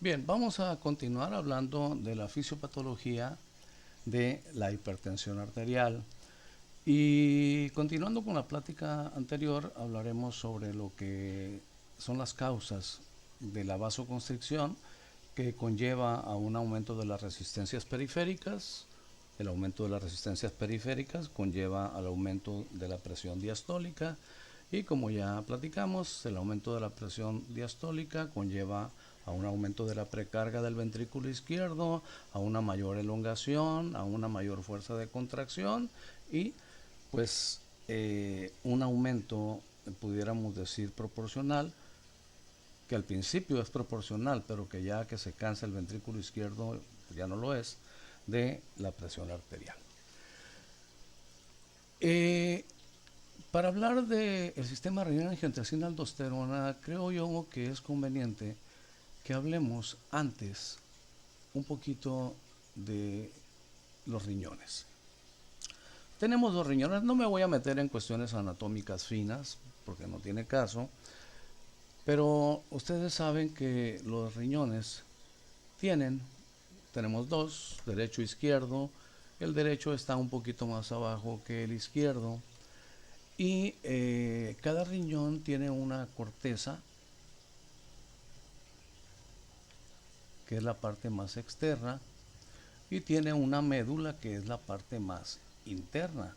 Bien, vamos a continuar hablando de la fisiopatología de la hipertensión arterial. Y continuando con la plática anterior, hablaremos sobre lo que son las causas de la vasoconstricción que conlleva a un aumento de las resistencias periféricas. El aumento de las resistencias periféricas conlleva al aumento de la presión diastólica y, como ya platicamos, el aumento de la presión diastólica conlleva a un aumento de la precarga del ventrículo izquierdo, a una mayor elongación, a una mayor fuerza de contracción y pues un aumento, pudiéramos decir, proporcional, que al principio es proporcional, pero que ya que se cansa el ventrículo izquierdo, ya no lo es, de la presión arterial. Para hablar del sistema renina-angiotensina-aldosterona, creo yo que es conveniente que hablemos antes un poquito de los riñones. Tenemos dos riñones, no me voy a meter en cuestiones anatómicas finas, porque no tiene caso, pero ustedes saben que los riñones tenemos dos, derecho e izquierdo. El derecho está un poquito más abajo que el izquierdo. Y cada riñón tiene una corteza, que es la parte más externa, y tiene una médula, que es la parte más interna.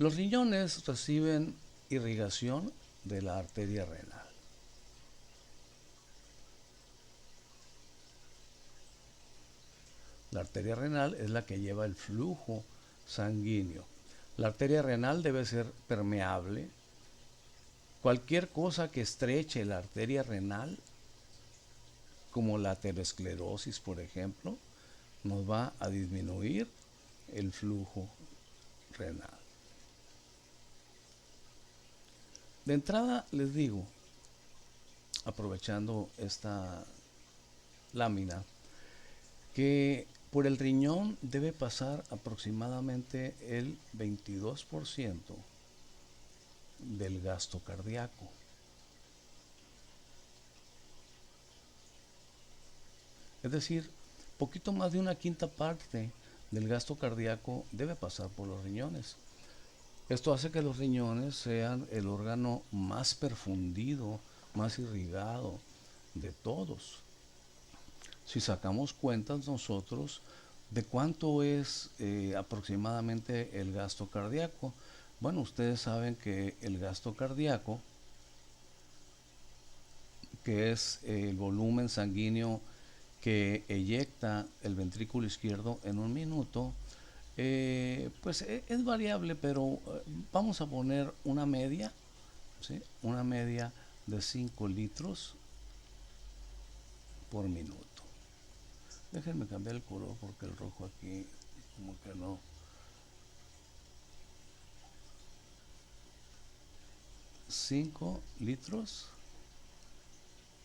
Los riñones reciben irrigación de la arteria renal. La arteria renal es la que lleva el flujo sanguíneo. La arteria renal debe ser permeable. Cualquier cosa que estreche la arteria renal, como la aterosclerosis, por ejemplo, nos va a disminuir el flujo renal. De entrada les digo, aprovechando esta lámina, que por el riñón debe pasar aproximadamente el 22% del gasto cardíaco. Es decir, poquito más de una quinta parte del gasto cardíaco debe pasar por los riñones. Esto hace que los riñones sean el órgano más perfundido, más irrigado de todos. Si sacamos cuentas nosotros de cuánto es aproximadamente el gasto cardíaco, bueno, ustedes saben que el gasto cardíaco, que es el volumen sanguíneo que eyecta el ventrículo izquierdo en un minuto, pues es variable, pero vamos a poner una media, ¿sí? Una media de 5 litros por minuto. Déjenme cambiar el color porque el rojo aquí como que no. 5 litros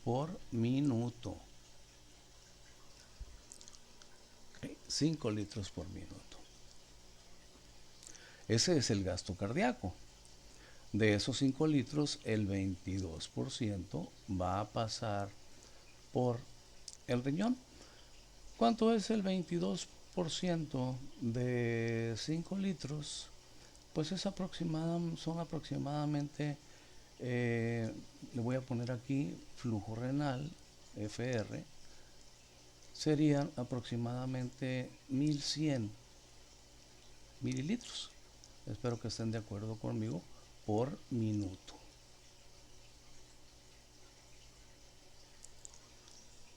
por minuto. ¿Okay? 5 litros por minuto. Ese es el gasto cardíaco. De esos 5 litros, el 22% va a pasar por el riñón. ¿Cuánto es el 22% de 5 litros? Pues es son aproximadamente, le voy a poner aquí flujo renal, FR, serían aproximadamente 1100 mililitros. Espero que estén de acuerdo conmigo, por minuto.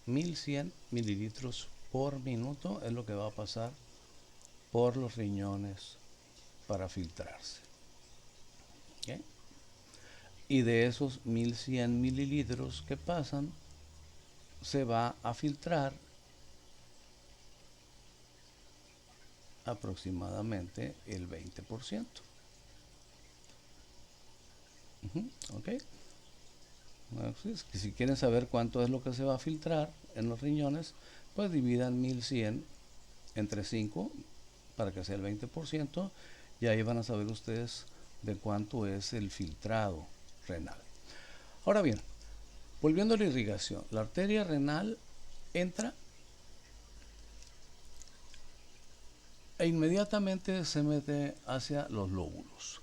1100 mililitros por minuto es lo que va a pasar por los riñones para filtrarse. ¿Okay? Y de esos 1100 mililitros que pasan, se va a filtrar aproximadamente el 20%. ¿Ok? Entonces, si quieren saber cuánto es lo que se va a filtrar en los riñones, pues dividan 1100 entre 5 para que sea el 20%, y ahí van a saber ustedes de cuánto es el filtrado renal. Ahora bien, Volviendo a la irrigación, la arteria renal entra e inmediatamente se mete hacia los lóbulos.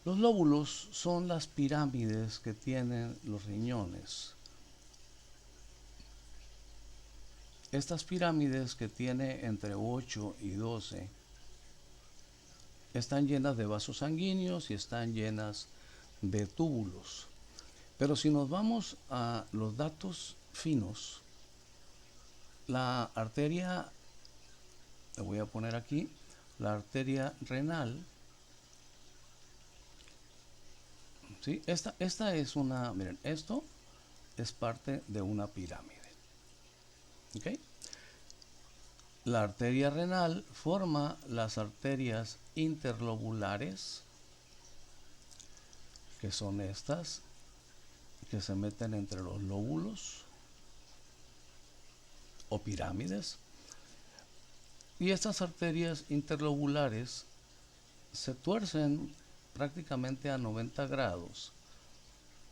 Los lóbulos son las pirámides que tienen los riñones. Estas pirámides, que tiene entre 8 y 12, están llenas de vasos sanguíneos y están llenas de túbulos. Pero si nos vamos a los datos finos, la arteria, le voy a poner aquí, la arteria renal, ¿sí? Esta es una, miren, esto es parte de una pirámide. ¿Ok? La arteria renal forma las arterias interlobulares, que son estas, que se meten entre los lóbulos o pirámides. Y estas arterias interlobulares se tuercen prácticamente a 90 grados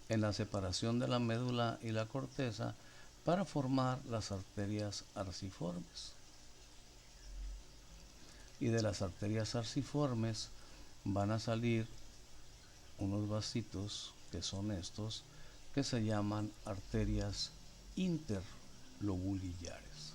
en la separación de la médula y la corteza para formar las arterias arciformes. Y de las arterias arciformes van a salir unos vasitos, que son estos, que se llaman arterias interlobulillares.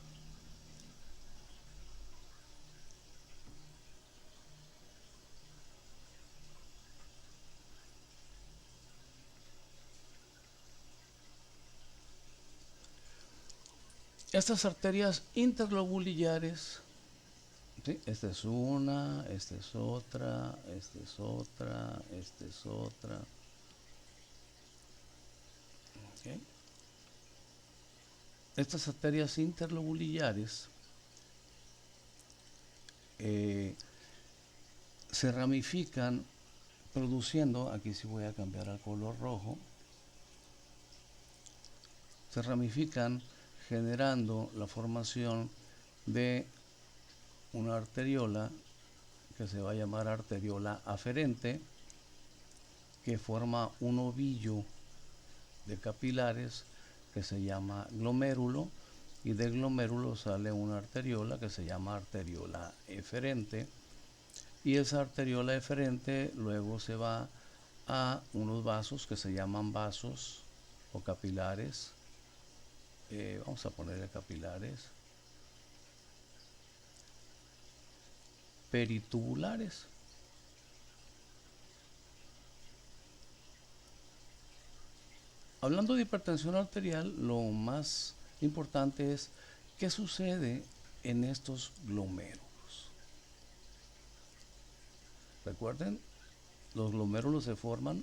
Estas arterias interlobulillares, ¿sí? Esta es una, esta es otra, esta es otra, esta es otra. ¿Okay? Estas arterias interlobulillares se ramifican produciendo, aquí sí voy a cambiar al color rojo, se ramifican generando la formación de una arteriola que se va a llamar arteriola aferente, que forma un ovillo de capilares que se llama glomérulo, y del glomérulo sale una arteriola que se llama arteriola eferente, y esa arteriola eferente luego se va a unos vasos que se llaman vasos o capilares. Vamos a ponerle capilares peritubulares. Hablando de hipertensión arterial, lo más importante es qué sucede en estos glomérulos. Recuerden, los glomérulos se forman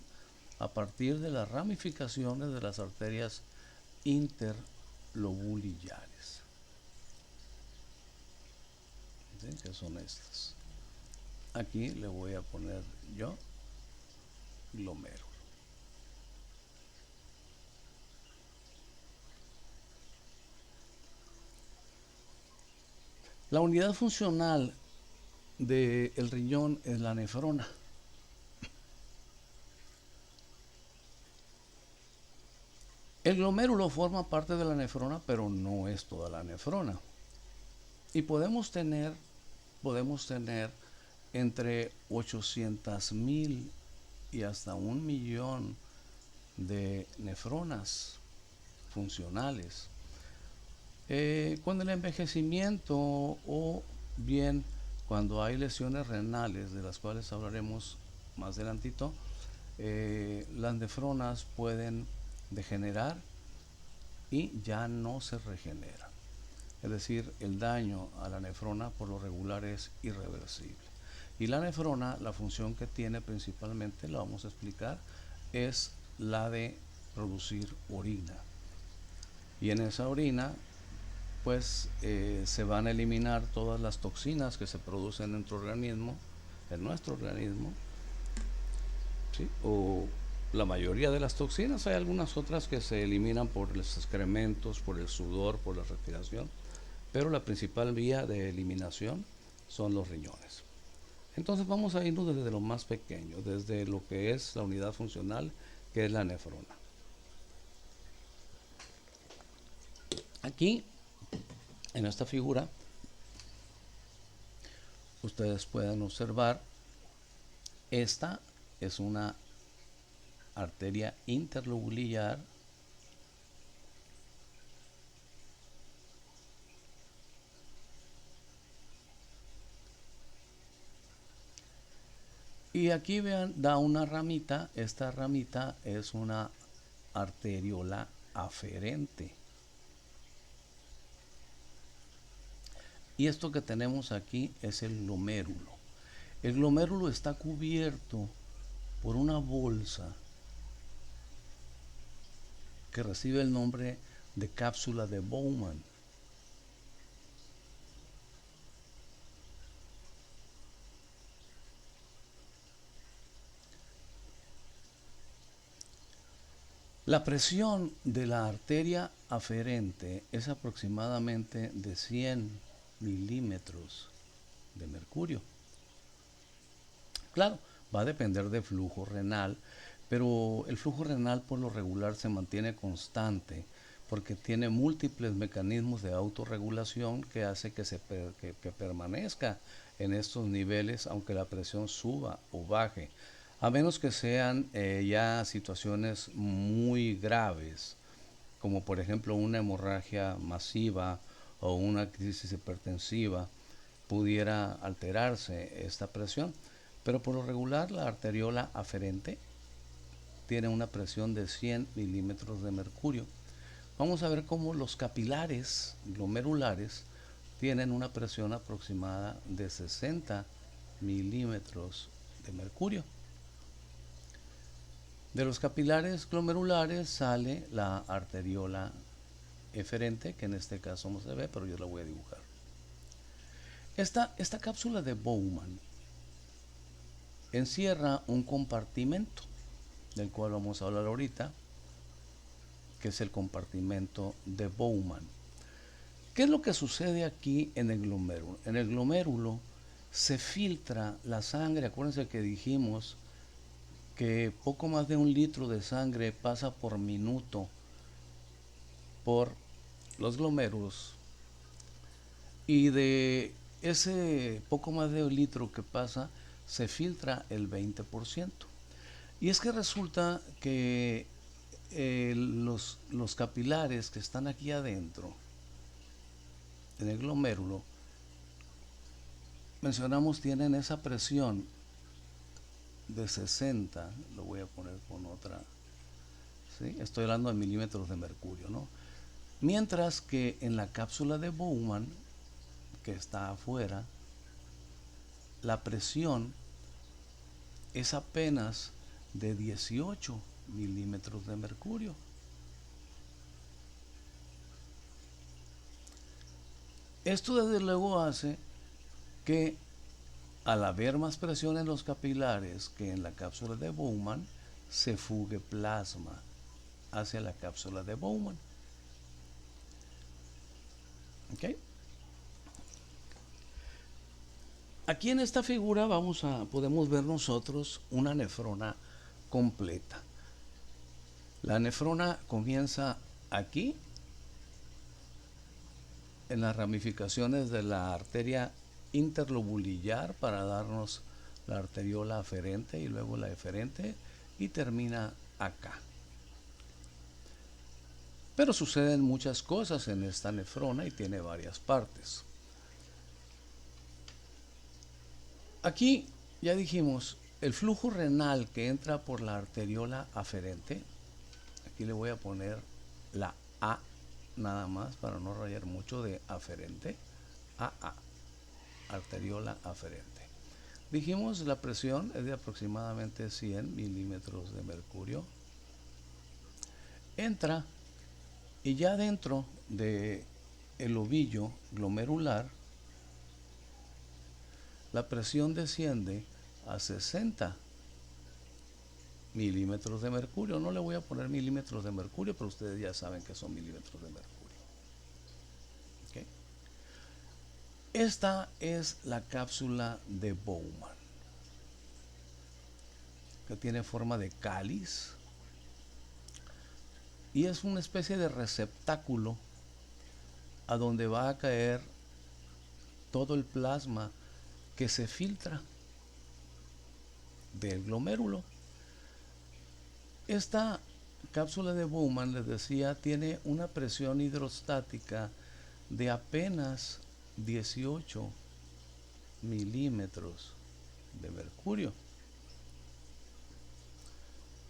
a partir de las ramificaciones de las arterias interlobulillares, ¿sí? Que son estas. Aquí le voy a poner yo glomérulo. La unidad funcional del riñón es la nefrona. El glomérulo forma parte de la nefrona, pero no es toda la nefrona. Y podemos tener entre 800,000 y hasta 1,000,000 de nefronas funcionales. Con el envejecimiento, o bien cuando hay lesiones renales, de las cuales hablaremos más adelantito, las nefronas pueden degenerar y ya no se regeneran. Es decir, el daño a la nefrona por lo regular es irreversible. Y la nefrona, la función que tiene principalmente, la vamos a explicar, es la de producir orina. Y en esa orina, pues se van a eliminar todas las toxinas que se producen en nuestro organismo, ¿sí? O la mayoría de las toxinas. Hay algunas otras que se eliminan por los excrementos, por el sudor, por la respiración, pero la principal vía de eliminación son los riñones. Entonces vamos a irnos desde lo más pequeño, desde lo que es la unidad funcional, que es la nefrona. Aquí, en esta figura, ustedes pueden observar, esta es una arteria interlobulillar y aquí vean, da una ramita. Esta ramita es una arteriola aferente. Y esto que tenemos aquí es el glomérulo. El glomérulo está cubierto por una bolsa que recibe el nombre de cápsula de Bowman. La presión de la arteria aferente es aproximadamente de 100 milímetros de mercurio. Claro, va a depender del flujo renal, pero el flujo renal por lo regular se mantiene constante porque tiene múltiples mecanismos de autorregulación que hace que permanezca en estos niveles aunque la presión suba o baje, a menos que sean ya situaciones muy graves, como por ejemplo una hemorragia masiva o una crisis hipertensiva, pudiera alterarse esta presión. Pero por lo regular la arteriola aferente tiene una presión de 100 milímetros de mercurio. Vamos a ver cómo los capilares glomerulares tienen una presión aproximada de 60 milímetros de mercurio. De los capilares glomerulares sale la arteriola eferente, que en este caso no se ve, pero yo la voy a dibujar. Esta cápsula de Bowman encierra un compartimento, del cual vamos a hablar ahorita, que es el compartimento de Bowman. ¿Qué es lo que sucede aquí en el glomérulo? En el glomérulo se filtra la sangre. Acuérdense que dijimos que poco más de 1 litro de sangre pasa por minuto por los glomérulos, y de ese poco más de 1 litro que pasa se filtra el 20%. Y es que resulta que los capilares que están aquí adentro, en el glomérulo, mencionamos, tienen esa presión de 60, lo voy a poner con otra, ¿sí? Estoy hablando de milímetros de mercurio, ¿no? Mientras que en la cápsula de Bowman, que está afuera, la presión es apenas de 18 milímetros de mercurio. Esto desde luego hace que, al haber más presión en los capilares que en la cápsula de Bowman, se fugue plasma hacia la cápsula de Bowman. ¿Okay? Aquí en esta figura podemos ver nosotros una nefrona completa. La nefrona comienza aquí, en las ramificaciones de la arteria interlobulillar, para darnos la arteriola aferente y luego la eferente, y termina acá. Pero suceden muchas cosas en esta nefrona y tiene varias partes. Aquí ya dijimos, el flujo renal que entra por la arteriola aferente, aquí le voy a poner la A nada más para no rayar mucho, de aferente, AA, arteriola aferente. Dijimos, la presión es de aproximadamente 100 milímetros de mercurio. Entra y ya dentro del ovillo glomerular, la presión desciende a 60 milímetros de mercurio. No le voy a poner milímetros de mercurio, pero ustedes ya saben que son milímetros de mercurio. ¿Okay? Esta es la cápsula de Bowman, que tiene forma de cáliz y es una especie de receptáculo a donde va a caer todo el plasma que se filtra del glomérulo. Esta cápsula de Bowman, les decía, tiene una presión hidrostática de apenas 18 milímetros de mercurio.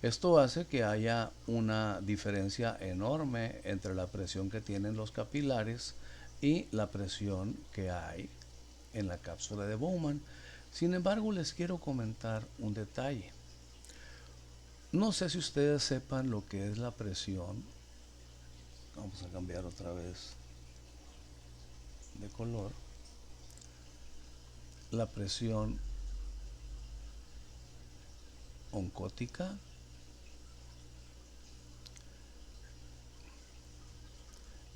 Esto hace que haya una diferencia enorme entre la presión que tienen los capilares y la presión que hay en la cápsula de Bowman. Sin embargo, les quiero comentar un detalle. No sé si ustedes sepan lo que es la presión. Vamos a cambiar otra vez de color. La presión oncótica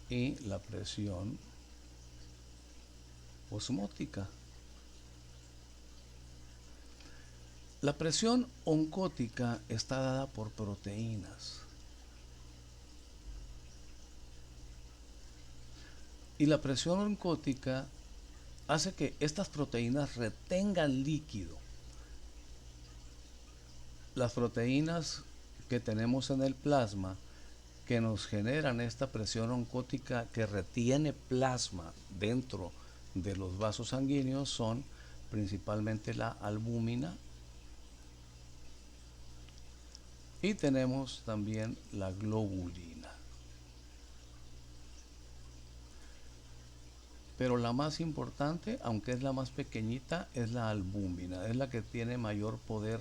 y la presión osmótica. La presión oncótica está dada por proteínas. Y la presión oncótica hace que estas proteínas retengan líquido. Las proteínas que tenemos en el plasma que nos generan esta presión oncótica que retiene plasma dentro de los vasos sanguíneos son principalmente la albúmina y tenemos también la globulina. Pero la más importante, aunque es la más pequeñita, es la albúmina, es la que tiene mayor poder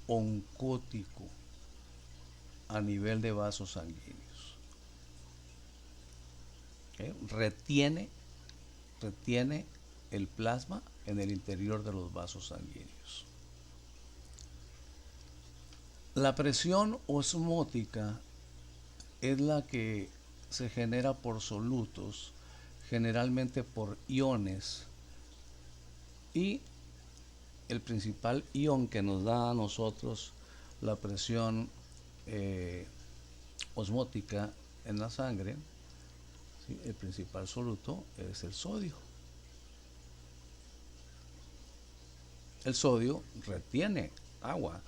oncótico a nivel de vasos sanguíneos. Retiene el plasma en el interior de los vasos sanguíneos. La presión osmótica es la que se genera por solutos, generalmente por iones, y el principal ion que nos da a nosotros la presión osmótica en la sangre, ¿sí? El principal soluto es el sodio. El sodio retiene agua.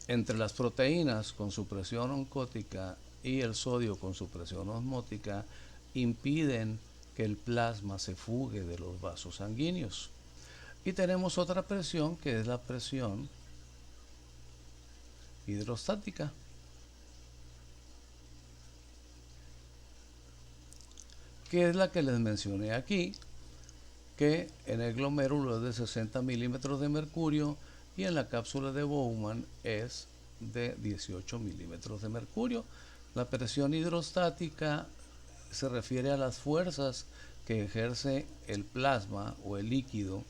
Entre las proteínas con su presión oncótica y el sodio con su presión osmótica impiden que el plasma se fugue de los vasos sanguíneos. Y tenemos otra presión que es la presión hidrostática. Que es la que les mencioné aquí, que en el glomérulo es de 60 milímetros de mercurio y en la cápsula de Bowman es de 18 milímetros de mercurio. La presión hidrostática se refiere a las fuerzas que ejerce el plasma o el líquido,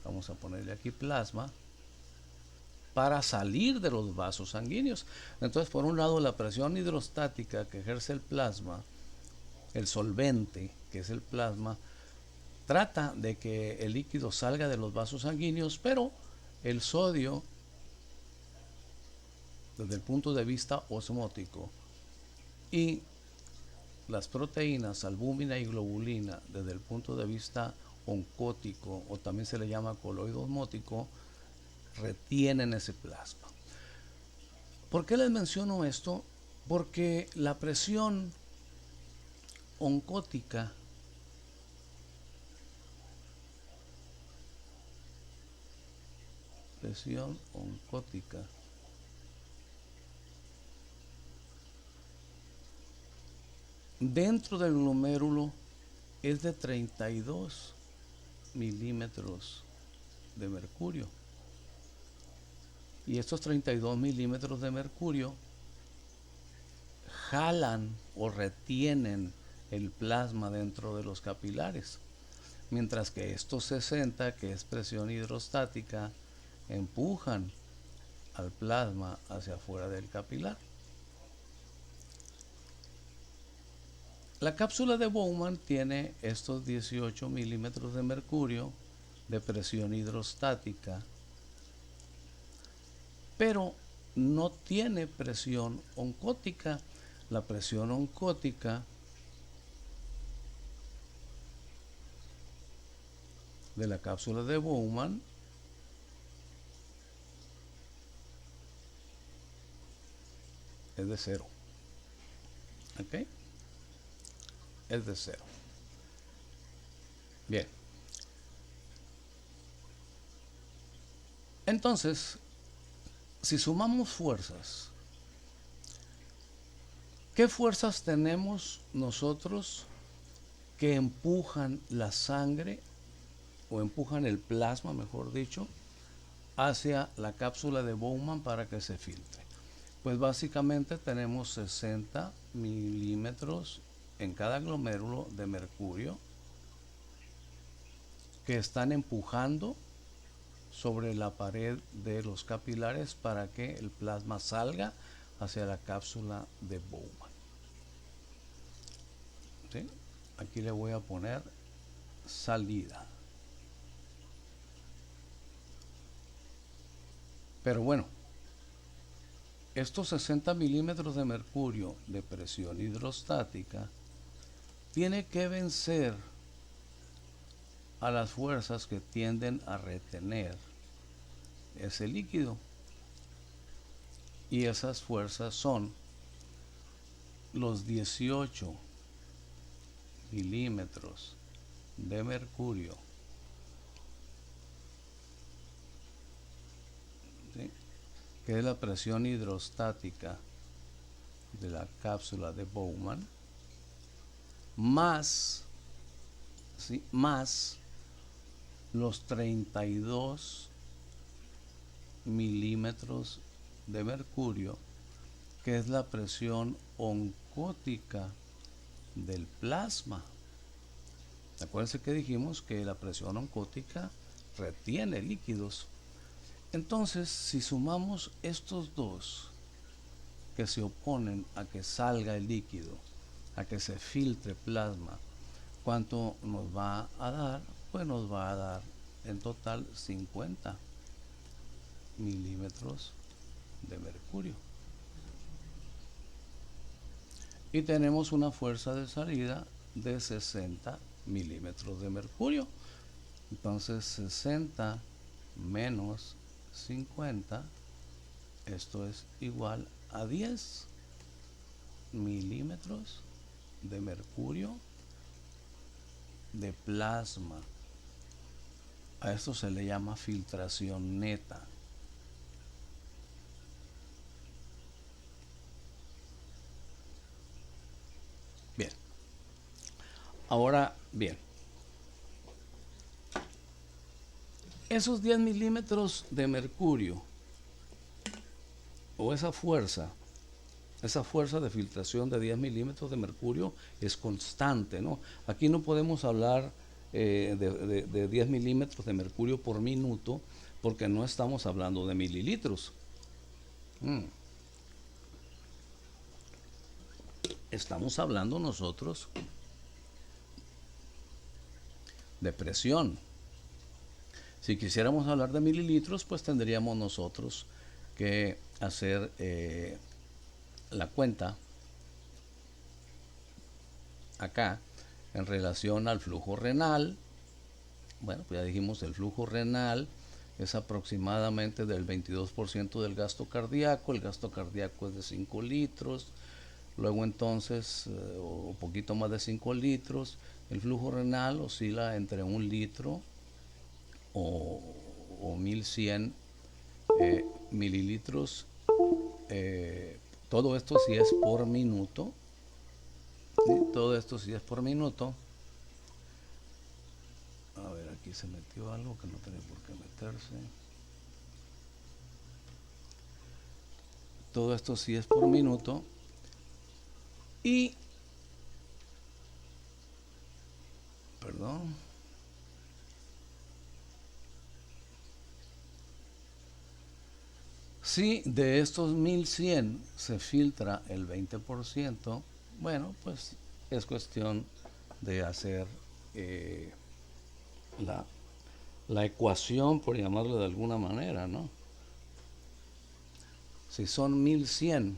vamos a ponerle aquí plasma, para salir de los vasos sanguíneos. Entonces, por un lado, la presión hidrostática que ejerce el plasma, el solvente, que es el plasma, trata de que el líquido salga de los vasos sanguíneos, pero el sodio, desde el punto de vista osmótico, y las proteínas albúmina y globulina, desde el punto de vista oncótico, o también se le llama coloide osmótico, retienen ese plasma. ¿Por qué les menciono esto? Porque la presión oncótica dentro del glomérulo es de 32 milímetros de mercurio. Y estos 32 milímetros de mercurio jalan o retienen el plasma dentro de los capilares, mientras que estos 60, que es presión hidrostática, empujan al plasma hacia afuera del capilar. La cápsula de Bowman tiene estos 18 milímetros de mercurio de presión hidrostática, pero no tiene presión oncótica. La presión oncótica de la cápsula de Bowman es de 0. ¿Ok? Es de 0. Bien. Entonces, si sumamos fuerzas, ¿qué fuerzas tenemos nosotros que empujan la sangre o empujan el plasma, mejor dicho, hacia la cápsula de Bowman para que se filtre? Pues básicamente tenemos 60 milímetros en cada glomérulo de mercurio que están empujando sobre la pared de los capilares para que el plasma salga hacia la cápsula de Bowman. ¿Sí? Aquí le voy a poner salida. Pero bueno, estos 60 milímetros de mercurio de presión hidrostática tiene que vencer a las fuerzas que tienden a retener ese líquido. Y esas fuerzas son los 18 milímetros de mercurio, ¿sí?, que es la presión hidrostática de la cápsula de Bowman, más, ¿sí?, más los 32 milímetros de mercurio, que es la presión oncótica del plasma. Acuérdense que dijimos que la presión oncótica retiene líquidos. Entonces, si sumamos estos dos que se oponen a que salga el líquido, a que se filtre plasma, ¿cuánto nos va a dar? Pues nos va a dar en total 50 milímetros de mercurio. Y tenemos una fuerza de salida de 60 milímetros de mercurio. Entonces 60 menos 50, esto es igual a 10 milímetros de mercurio de plasma. A esto se le llama filtración neta. Bien. Ahora, bien. Esos 10 milímetros de mercurio, o esa fuerza de filtración de 10 milímetros de mercurio es constante, ¿no? Aquí no podemos hablar de 10 milímetros de mercurio por minuto, porque no estamos hablando de mililitros. Estamos hablando nosotros de presión. Si quisiéramos hablar de mililitros, pues tendríamos nosotros que hacer la cuenta acá en relación al flujo renal. Bueno, pues ya dijimos, el flujo renal es aproximadamente del 22% del gasto cardíaco. El gasto cardíaco es de 5 litros. Luego entonces, un poquito más de 5 litros. El flujo renal oscila entre 1 litro o 1100 mililitros. Todo esto sí es por minuto. ¿Sí? Todo esto sí es por minuto. A ver, aquí se metió algo que no tiene por qué meterse. Todo esto sí es por minuto. Y, perdón, si de estos 1100 se filtra el 20%, bueno, pues es cuestión de hacer la ecuación, por llamarlo de alguna manera, ¿no? Si son 1100,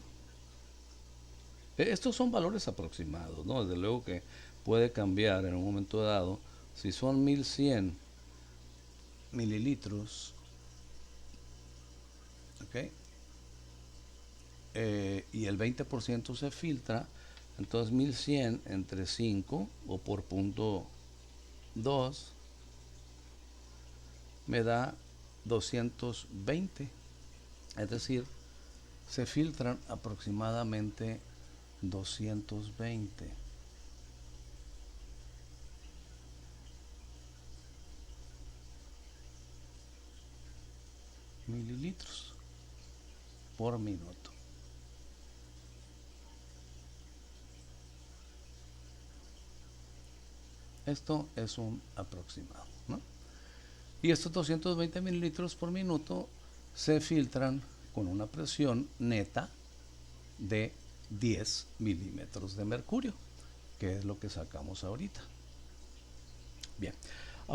estos son valores aproximados, ¿no? Desde luego que puede cambiar en un momento dado. Si son 1100 mililitros, ¿ok? Y el 20% se filtra, entonces 1100 entre 5 o por punto 2 me da 220, es decir, se filtran aproximadamente 220 mililitros por minuto. Esto es un aproximado, ¿no? Y estos 220 mililitros por minuto se filtran con una presión neta de 10 milímetros de mercurio, que es lo que sacamos ahorita. Bien,